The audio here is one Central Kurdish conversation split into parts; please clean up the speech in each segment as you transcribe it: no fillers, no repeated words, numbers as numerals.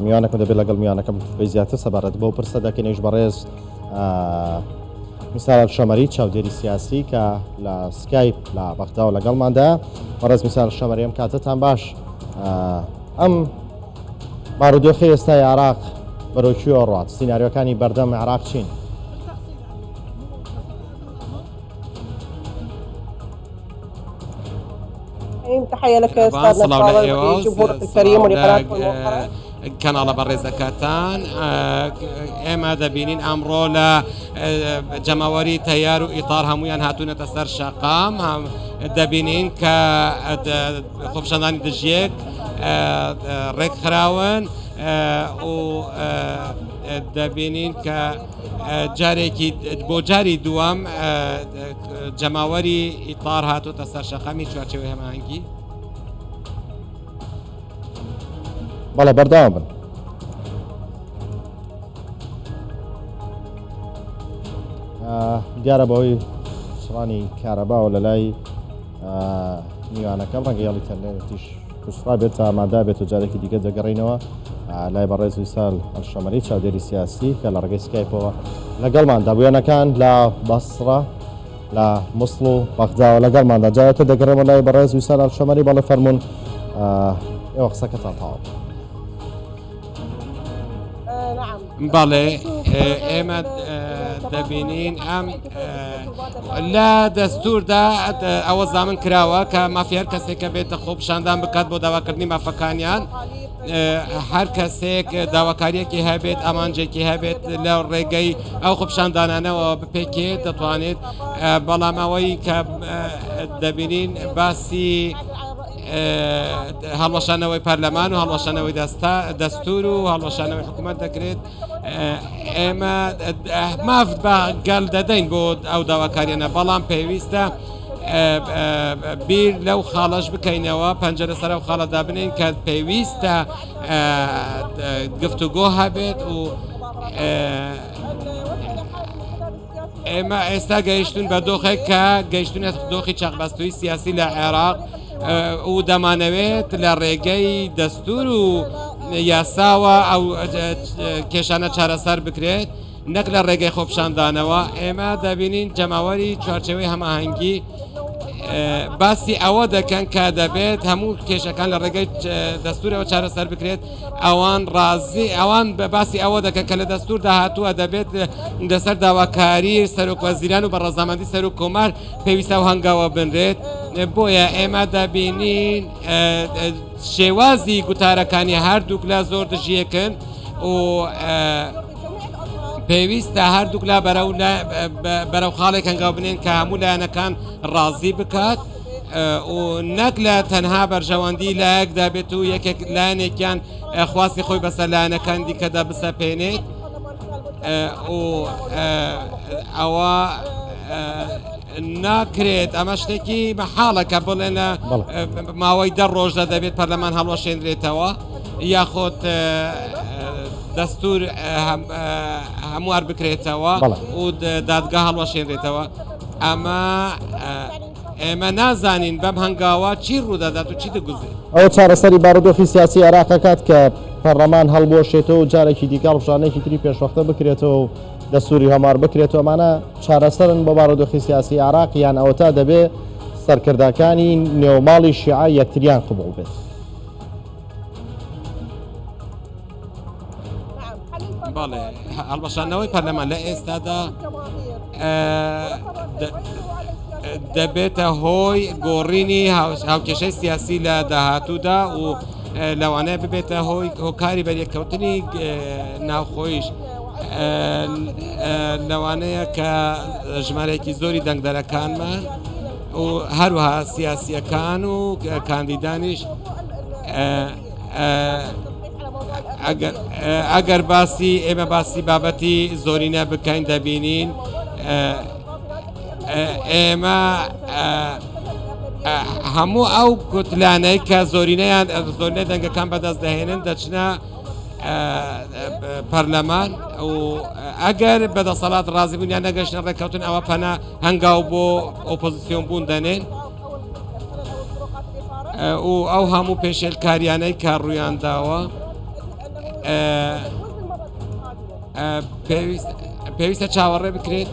میوانەکەم دەبێت لەگەڵ میوانەکەم بە زیاتر سەبارەت بۆ پرسە دەکەینەوەش بەڕێز میسال شەمەری چاودێری سیاسی کە لە سکایپ لە بەختاوە لەگەڵماندا بەڕێز میسال شەمەری ئەم کاتتان باش ئەم بارودۆخی ئێستای عێراق بەرەوکوێوە ڕات سیناریۆکانی بەردەم عێراق چین؟ تحية لك أستاذنا الفاضل جمهورك الكريم ولقناتكم الموقرة. کەناڵە بەڕێزەکەتان ئێمە دەبینین ئەمڕۆ لە جەماوەری تەیار و ئیتار هەمویان هاتوونەتە سەر شەقام دەبینین کە خۆپشاندانی دژیەک ڕێکخراون و دەبینین کە جارێکی بۆ جاری دووەم جەماوەری ئیتار هاتووەتە سەر شەقامی چوارچێوەی هەماهەنگی. بەڵێ بەردەوام بن. دیارە بەهۆی شڕانی کارەباوە لە لای میوانەکەم ڕەنگە یاڵی تەرنێتیش کوسرا بێت تا ئامادا بێت و جارێکی دیکە دەگەڕینەوە لای بەڕێز ویسال ئەلشەمەری چاودێری سیاسی کە لە ڕێگەی سکایپەوە لەگەڵماندا بوویانەکان لە بەسڕە لە موسڵ و بەغداوە لەگەڵماندا جایەتە دەگەڕێمە لای بەڕێز ویسال ئەلشەمەری بەڵێ فەرموون ئێوە قسەکەتان تەواو. بەڵێ ئێمە دەبینین ئەم لە دەستوردا ئەوە زامن کراوە کە مافیار کەسێکە بێتە خۆپشاندان بکات بۆ داواکردنی مافەکانیان هەر کەسێک داواکاریەکی هەبێت ئامانجێکی هەبێت لە ڕێگەی ئەو خۆپشاندانانەوە بپێکێت دەتوانێت بەڵام ئەوەی کە دەبینین باسی هەڵوەشانەوەی پەرلەمان و هەڵوەشانەوەی دەستور و هەڵوەشانەوەی حکوومەت دەکرێت ئێمە ماف گەل دەدەین بۆ ئەو داواکاریانە بەڵام پێویستە بیر لەو خاڵەش بکەینەوە پەنجەرە سەر ئەو خاڵەدا بنین کە پێویستە گفتوگۆ هەبێت و ئێمە ئێستا گەیشتون بە دۆخێک کە گەیشتونێت دۆخی چاقبەستووی سیاسی لە عێراق و دەمانەوێت لە ڕێگەی دەستور و یاساوە ئەو کێشانە چارەسەر بکرێت نەک لە ڕێگەی خۆپشاندانەوە. ئێمە دەبینین جەماوەری چوارچێوەی هەماهەنگی باسی ئەوە دەکەن کە دەبێت هەموو کێشەکان لە ڕێگەی دەستورەوە چارەسەر بکرێت ئەوان ڕازی ئەوان بە باسی ئەوە دەکەن کە لە دەستور داهاتووە دەبێت لەسەر داواکاری سەرۆکوەزیران و بەڕەزامەندی سەر و کۆمار پێویستە و هەنگاوە بنرێت. بۆیە ئێمە دەبینین شێوازی گوتارەکانی هەردووک لە زۆر دژیەکن و پێویستە هەردووک لا بەرەو خاڵێک هەنگاو بنێن کە هەموو لایەنەکان ڕازی بکات و نەک لە تەنها بەرژەوەندی لایەکدا بێت و یەکێک لایەنێکیان خواستی خۆی بەسەر لایەنەکان دیکەدا بسەپێنێت و ئەوە ناکرێت. ئەمە شتێکی مەحاڵەکە بڵێنە ماوەی 10 ڕۆژدا دەبێت پەرلەمان هەڵوەشێنرێتەوە یاخۆت دەستور هەموار بکرێتەوە و دادگا هەڵوەشێنرێتەوە. ئێمە نازانین بەم هەنگاوە چی ڕوودەدات و چی دەگوزێت. ئەو چارەسەری بارودۆخی سیاسی عێراقەکات کە پەرلەمان هەڵبۆشێتەوە و جارێکی دیکە ڕژانێکی تری پێشوەختە بکرێتەوە و دەستوری هەمار بکرێتەوە ئەمانە چارەسەرن بە بارودۆخی سیاسی عێراق یان ئەوە تا دەبێت سەرکردەکانی نێوماڵی شیعە یەکتریان قبوڵ بێت. بەڵێ هەڵبەشانەوەی پەرلەمان لە ئێستادا دەبێتە هۆی گۆڕینی هاوکێشەی سیاسی لە داهاتوودا و لەوانەیە ببێتە هۆی هۆکاری بەریەکەوتنی ناوخۆیش لەوانەیە کە ژمارەیەکی زۆری دەنگدەرەکانمان و هەروەها سیاسیەکان و کاندیدانیش ئەگەر ئێمە باسی بابەتی زۆرینە بکەین دەبینین ئێمە هەموو ئەو کوتلانەی کە زۆرینەیان دەنگەکان بەدەست دەهێنن دەچنە پەرلەمان و ئەگەر بەدەسەڵات ڕازی بوونیان نەگەشتن ڕێککەوتن ئەوە پەنە هەنگاو بۆ ئۆپۆزیسیۆن بوون دەنێن و ئەو هەموو پێشێلکاریانەی کە ڕوویان داوە پێویستە چاوەڕێ بکرێت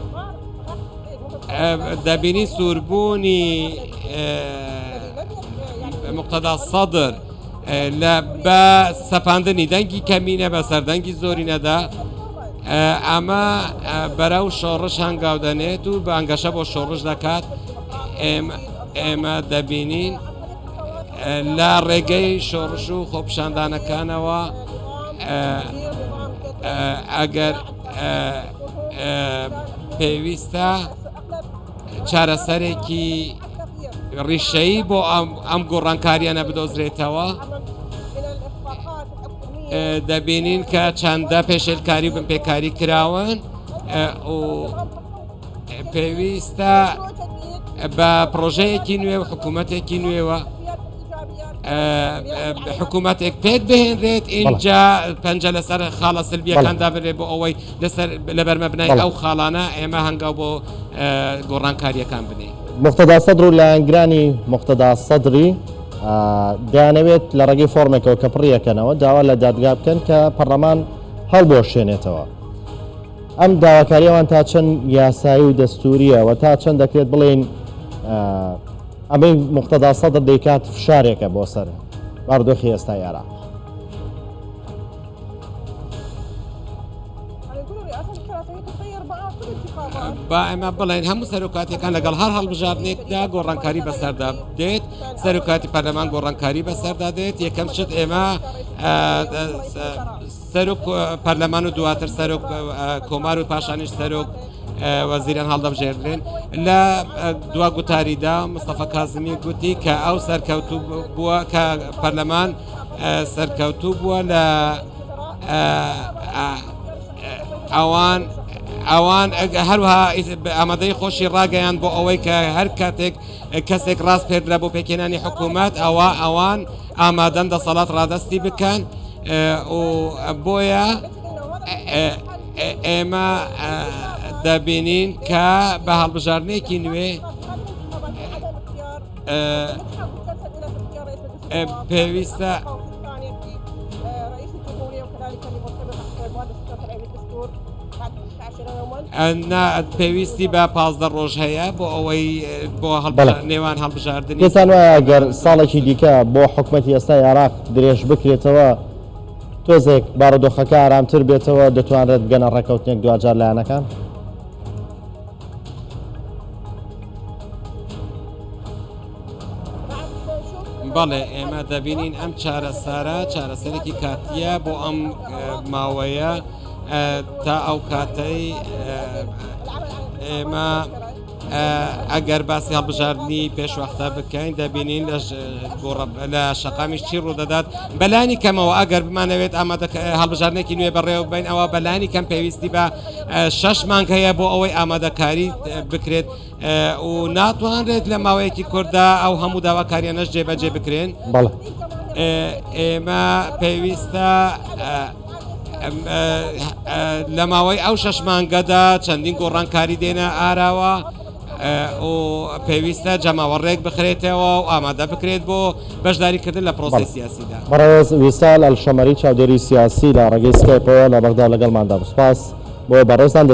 دەبینی سووربوونی مقتەدا سەدر لە بە سەپاندنی دەنگی کەمینە بە سەردەنگی زۆری نەدا ئەمە بەرەو شۆڕش هەنگاو دەنێت و بە ئەنگەشە بۆ شۆڕش دەکات ئێمە دەبینین لە ڕێگەی شۆڕش و خۆپشاندانەکانەوە ئەگەر پێویستە چارەسەرێکی ڕیشەیی بۆ ئەم گۆڕانکاریانە بدۆزرێتەوە دەبینین کە چەندە پێشێلکاری و بنپێکاری کراون و پێویستە بە پرۆژەیەکی نوێ و حکوومەتێکی نوێوە حکوومەتێک پێت بهێنرێت اینجا پەنجە لەسەر خاڵە سلبیەکاندا بێت بۆ ئەوەی لە بەرمەبنای ئەو خاڵانە ئێمە هەنگاو بۆ گۆڕانکاریەکان بنێ مقتەدا سەدر و لایەنگرانی مقتەدا سەدری دەیانەوێت لە ڕێگەی فۆرمێکەوە کە پڕیەکەنەوە داوا لە دادگا بکەن کە پەرلەمان هەڵبۆشێنێتەوە ئەم داواکاریەوان تا چەند یاسایی و دەستوریە و تا چەند دەکرێت بڵێن ئەمەی مقتەدا سەدر دەیکات فشارێکە بۆ سەر باردۆخی ئێستای عێراق با ئەمە بڵێن هەموو سەرۆکاتەکان لەگەڵ هەر هەڵبژاردنێکدا گۆڕانکاری بەسەردا دێت سەرۆکاتی پەرلەمان گۆڕانکاری بەسەردا دێت یەکەم شت ئێمە سەرۆک پەرلەمان و دواتر سەرۆک کۆمار و پاشانیش سەرۆک وەزیران هەڵدەبژێردرێن لە دوا گوتاریدا مستەفا کازمی گوتی کە ئەو سەرکەوتوو بووە کە پەرلەمان سەرکەوتوو بووە لە ئەوان هەروها ئامادەی خۆشی ڕاگەیان بۆ ئەوەی کە هەر کاتێک کەسێک ڕاست پێدرا بۆ پێکێنانی حکوومەت ئەوان ئامادەن دەسەڵات ڕادەستی بکەن و بۆیە ئێمە دەبینین کە بە هەڵبژاردنێکی نوێ پێویستە پێویستی بە 15 ڕۆژ هەیە بۆ ئەوەی بۆ نێوان هەڵبژاردننی پێتان وایە ئەگەر ساڵێکی دیکە بۆ حکوومەتی ئێستای عێراق درێژ بکرێتەوە تۆزێک بارودۆخەکە ئارامتر بێتەوە دەتوانرێت بگەنە ڕێکەوتنێک دوجار لایەنەکان بەڵێ ئێمە دەبینین ئەم چارەسەرێکی کاتیە بۆ ئەم ماوەیە تا ئەو کاتەی ئێمە ئەگەر باسی هەڵبژاردننی پێشوەختە بکەین دەبینین لە شەقامیش چی ڕوودەدات بەلانی کەمەوە ئەگەر بمانەوێت ئامادە هەڵبژاردنێکی نوێ بەڕێوە بین ئەوە بەلانی کەم پێویستی بە 6 مانگ هەیە بۆ ئەوەی ئامادەکاری بکرێت و ناتوانرێت لە ماوەیەکی کووردا ئەو هەموو داواکاریانەش جێبەجێ بکرێن ئێمە پێویستە لە ماوەی ئەو 6 مانگەدا چەندین گۆڕانکاری دێنە ئاراوە و پێویستە جەماوەڕێک بخرێتەوە و ئامادە بکرێت بۆ بەشداریکردن لە پرۆسی سیاسیدا. بەڕێز ویسال ئەلشەمەری چاودێری سیاسی لە ڕێگەی سکایپەوە لە بەغدا لەگەڵماندا بسپاس بۆ بەڕێزان